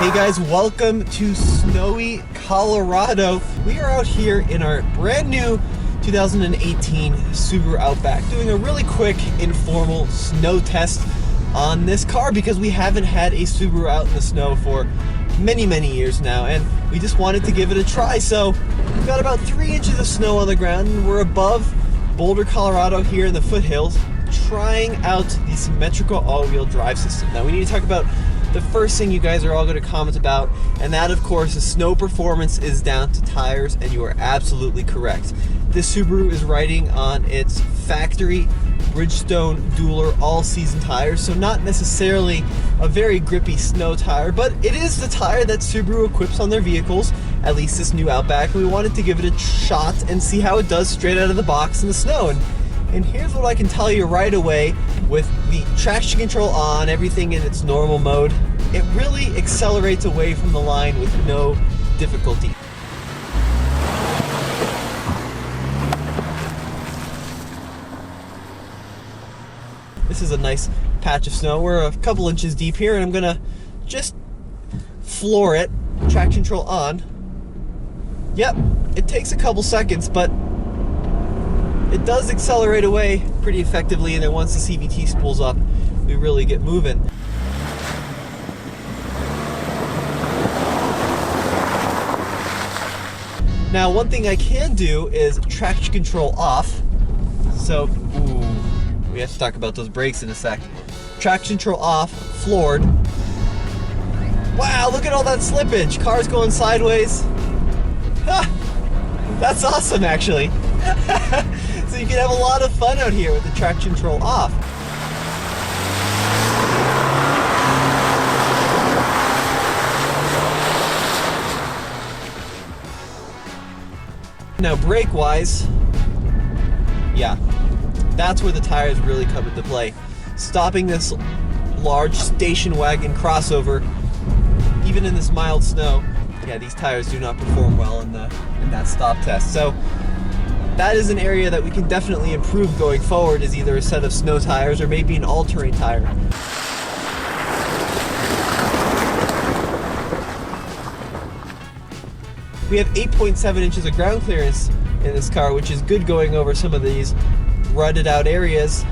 Hey guys, welcome to snowy Colorado. We are out here in our brand new 2018 Subaru Outback doing a really quick informal snow test on this car because we haven't had a Subaru out in the snow for many years now, and we just wanted to give it a try. So we've got about 3 inches of snow on the ground and we're above Boulder, Colorado here in the foothills trying out the symmetrical all-wheel drive system. Now we need to talk about the first thing you guys are all going to comment about, and that of course is snow performance is down to tires, and you are absolutely correct. This Subaru is riding on its factory Bridgestone Dueler all-season tires, so not necessarily a very grippy snow tire, but it is the tire that Subaru equips on their vehicles, at least this new Outback. We wanted to give it a shot and see how it does straight out of the box in the snow. And here's what I can tell you right away: with the traction control on, everything in its normal mode, it really accelerates away from the line with no difficulty. This is a nice patch of snow. We're a couple inches deep here, and I'm gonna just floor it, traction control on. Yep, it takes a couple seconds, but it does accelerate away pretty effectively, and then once the CVT spools up, we really get moving. Now, one thing I can do is traction control off. So, we have to talk about those brakes in a sec. Traction control off, floored. Wow, look at all that slippage. Car's going sideways. Ha! That's awesome, actually. So you can have a lot of fun out here with the traction control off. Now brake-wise, yeah, that's where the tires really come into play. Stopping this large station wagon crossover, even in this mild snow, yeah, these tires do not perform well in that stop test. So that is an area that we can definitely improve going forward, is either a set of snow tires or maybe an all-terrain tire. We have 8.7 inches of ground clearance in this car, which is good going over some of these rutted out areas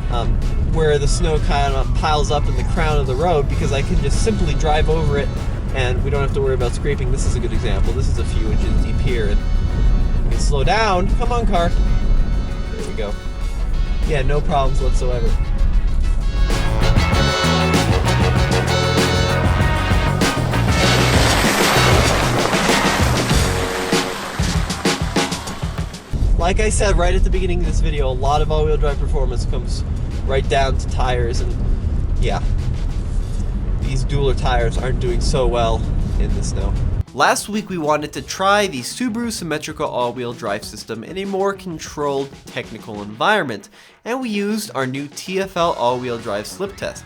where the snow kind of piles up in the crown of the road, because I can just simply drive over it and we don't have to worry about scraping. This is a good example. This is a few inches deep here, and we can slow down. Come on, car. There we go. Yeah, no problems whatsoever. Like I said right at the beginning of this video, a lot of all-wheel drive performance comes right down to tires, and yeah, these Dueler tires aren't doing so well in the snow. Last week we wanted to try the Subaru symmetrical all-wheel drive system in a more controlled technical environment, and we used our new TFL all-wheel drive slip test.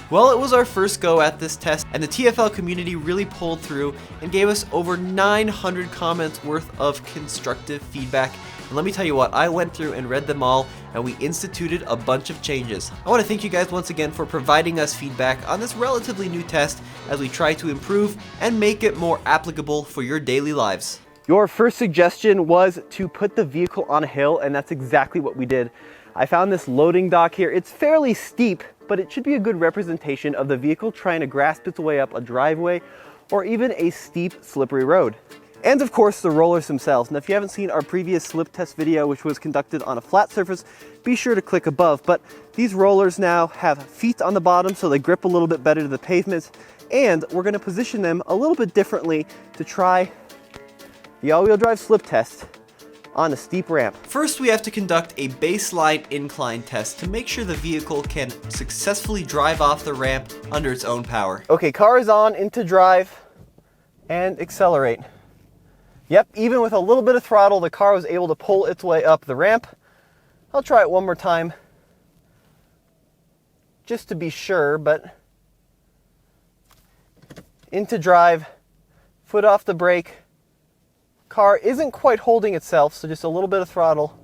Well, it was our first go at this test, and the TFL community really pulled through and gave us over 900 comments worth of constructive feedback. And let me tell you what, I went through and read them all, and we instituted a bunch of changes. I want to thank you guys once again for providing us feedback on this relatively new test as we try to improve and make it more applicable for your daily lives. Your first suggestion was to put the vehicle on a hill, and that's exactly what we did. I found this loading dock here. It's fairly steep, but it should be a good representation of the vehicle trying to grasp its way up a driveway or even a steep, slippery road. And of course, the rollers themselves. Now, if you haven't seen our previous slip test video, which was conducted on a flat surface, be sure to click above. But these rollers now have feet on the bottom, so they grip a little bit better to the pavement. And we're going to position them a little bit differently to try the all-wheel drive slip test on a steep ramp. First, we have to conduct a baseline incline test to make sure the vehicle can successfully drive off the ramp under its own power. Okay, car is on, into drive, and accelerate. Yep, even with a little bit of throttle, the car was able to pull its way up the ramp. I'll try it one more time, just to be sure, but into drive, foot off the brake. Car isn't quite holding itself, so just a little bit of throttle.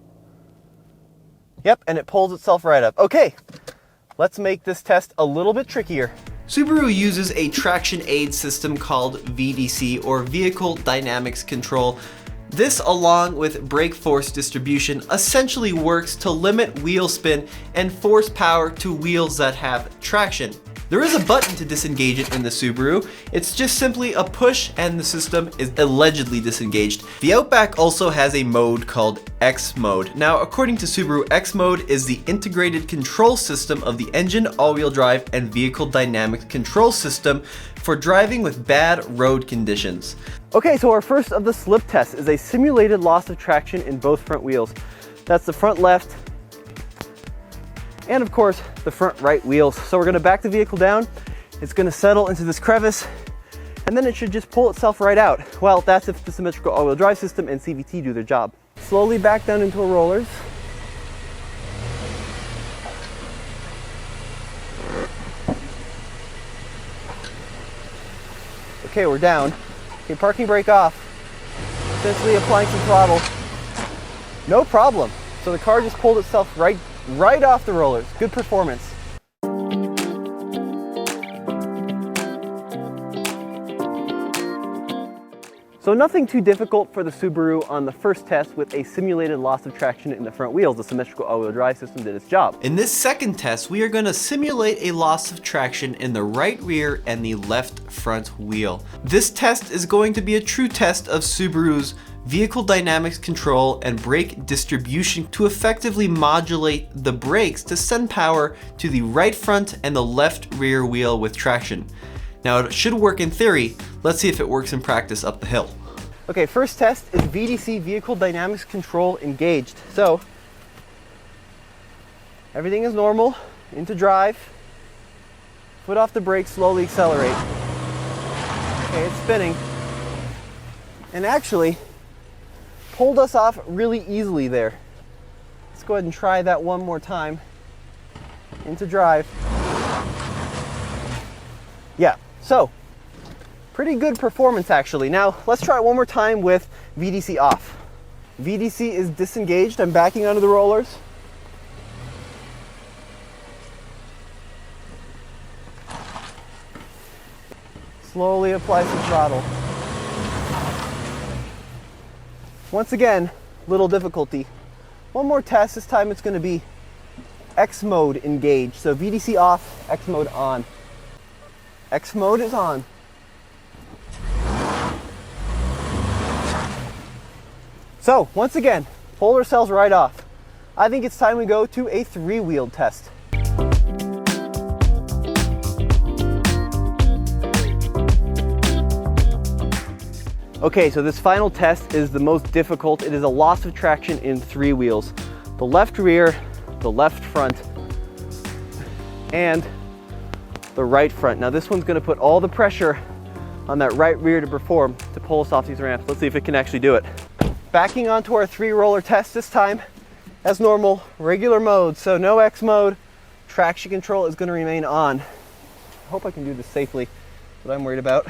Yep, and it pulls itself right up. Okay, let's make this test a little bit trickier. Subaru uses a traction aid system called VDC, or Vehicle Dynamics Control. This, along with brake force distribution, essentially works to limit wheel spin and force power to wheels that have traction. There is a button to disengage it in the Subaru. It's just simply a push and the system is allegedly disengaged. The Outback also has a mode called XMode. Now, according to Subaru, XMode is the integrated control system of the engine, all-wheel drive, and vehicle dynamic control system for driving with bad road conditions. Okay, so our first of the slip tests is a simulated loss of traction in both front wheels. That's the front left and of course the front right wheels. So we're gonna back the vehicle down, it's gonna settle into this crevice, and then it should just pull itself right out. Well, that's if the symmetrical all-wheel drive system and CVT do their job. Slowly back down into our rollers. Okay, we're down. Okay, parking brake off. Essentially applying some throttle. No problem. So the car just pulled itself right off the rollers. Good performance. So nothing too difficult for the Subaru on the first test with a simulated loss of traction in the front wheels. The symmetrical all-wheel drive system did its job. In this second test, we are going to simulate a loss of traction in the right rear and the left front wheel. This test is going to be a true test of Subaru's vehicle dynamics control and brake distribution to effectively modulate the brakes to send power to the right front and the left rear wheel with traction. Now, it should work in theory. Let's see if it works in practice up the hill. Okay, first test is VDC, Vehicle Dynamics Control, engaged. So, everything is normal, into drive, foot off the brake, slowly accelerate. Okay, it's spinning. And actually, pulled us off really easily there. Let's go ahead and try that one more time. Into drive. Yeah, so pretty good performance actually. Now let's try it one more time with VDC off. VDC is disengaged. I'm backing onto the rollers. Slowly apply some throttle. Once again, little difficulty. One more test. This time it's going to be X mode engaged. So VDC off, X mode on. X mode is on. So once again, pulled ourselves right off. I think it's time we go to a three-wheeled test. Okay, so this final test is the most difficult. It is a loss of traction in three wheels. The left rear, the left front, and the right front. Now this one's gonna put all the pressure on that right rear to perform, to pull us off these ramps. Let's see if it can actually do it. Backing onto our three-roller test this time, as normal, regular mode, so no X mode. Traction control is gonna remain on. I hope I can do this safely, that's what I'm worried about.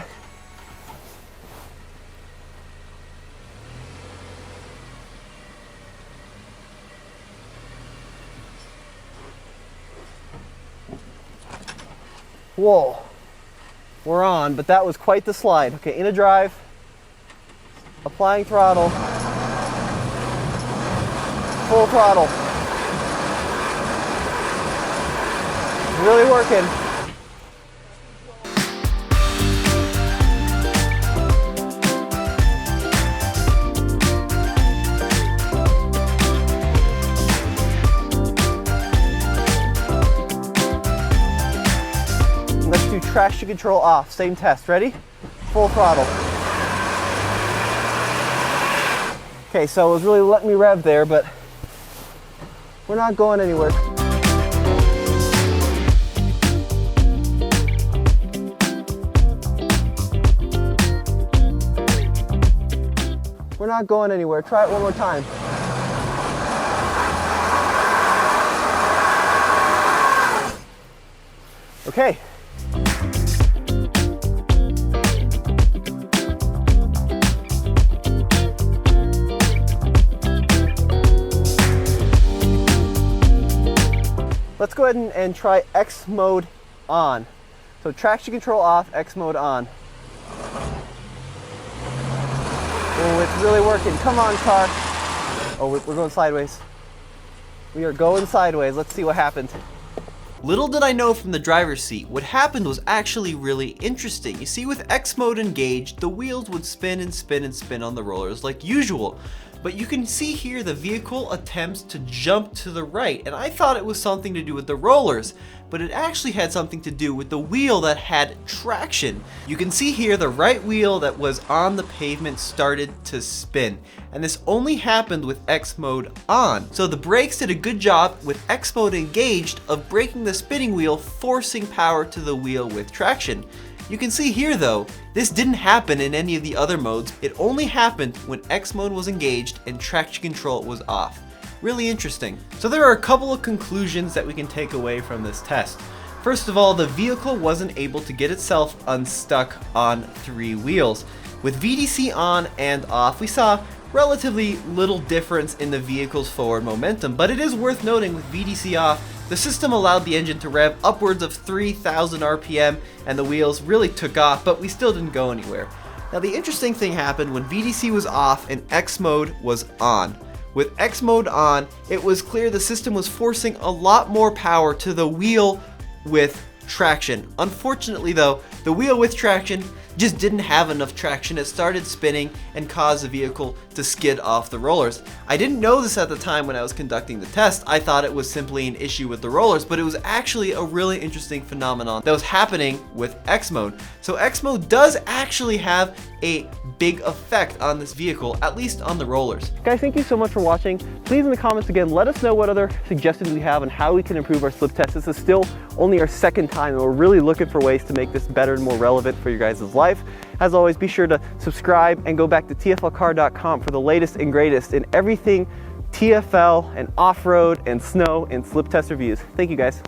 Whoa, we're on, but that was quite the slide. Okay, in a drive, applying throttle, full throttle. Really working. Let's do traction control off. Same test. Ready? Full throttle. Okay, so it was really letting me rev there, but we're not going anywhere. We're not going anywhere. Try it one more time. Okay. Let's go ahead and try X mode on. So traction control off, XMode on. Oh, it's really working. Come on, car. Oh, we're going sideways. We are going sideways. Let's see what happens. Little did I know from the driver's seat, what happened was actually really interesting. You see, with XMode engaged, the wheels would spin and spin and spin on the rollers like usual. But you can see here the vehicle attempts to jump to the right, and I thought it was something to do with the rollers, but it actually had something to do with the wheel that had traction. You can see here the right wheel that was on the pavement started to spin, and this only happened with XMode on. So the brakes did a good job with XMode engaged of braking the spinning wheel, forcing power to the wheel with traction. You can see here though, this didn't happen in any of the other modes. It only happened when XMode was engaged and traction control was off. Really interesting. So there are a couple of conclusions that we can take away from this test. First of all, the vehicle wasn't able to get itself unstuck on 3 wheels. With VDC on and off, we saw relatively little difference in the vehicle's forward momentum, but it is worth noting with VDC off, the system allowed the engine to rev upwards of 3,000 RPM and the wheels really took off, but we still didn't go anywhere. Now the interesting thing happened when VDC was off and XMode was on. With XMode on, it was clear the system was forcing a lot more power to the wheel with traction. Unfortunately though, the wheel with traction just didn't have enough traction. It started spinning and caused the vehicle to skid off the rollers. I didn't know this at the time when I was conducting the test. I thought it was simply an issue with the rollers, but it was actually a really interesting phenomenon that was happening with XMode. So XMode does actually have a big effect on this vehicle, at least on the rollers. Guys, thank you so much for watching. Please in the comments again, let us know what other suggestions we have on how we can improve our slip test. This is still only our 2nd time and we're really looking for ways to make this better and more relevant for your guys' life. As always, be sure to subscribe and go back to tflcar.com for the latest and greatest in everything TFL and off-road and snow and slip test reviews. Thank you guys.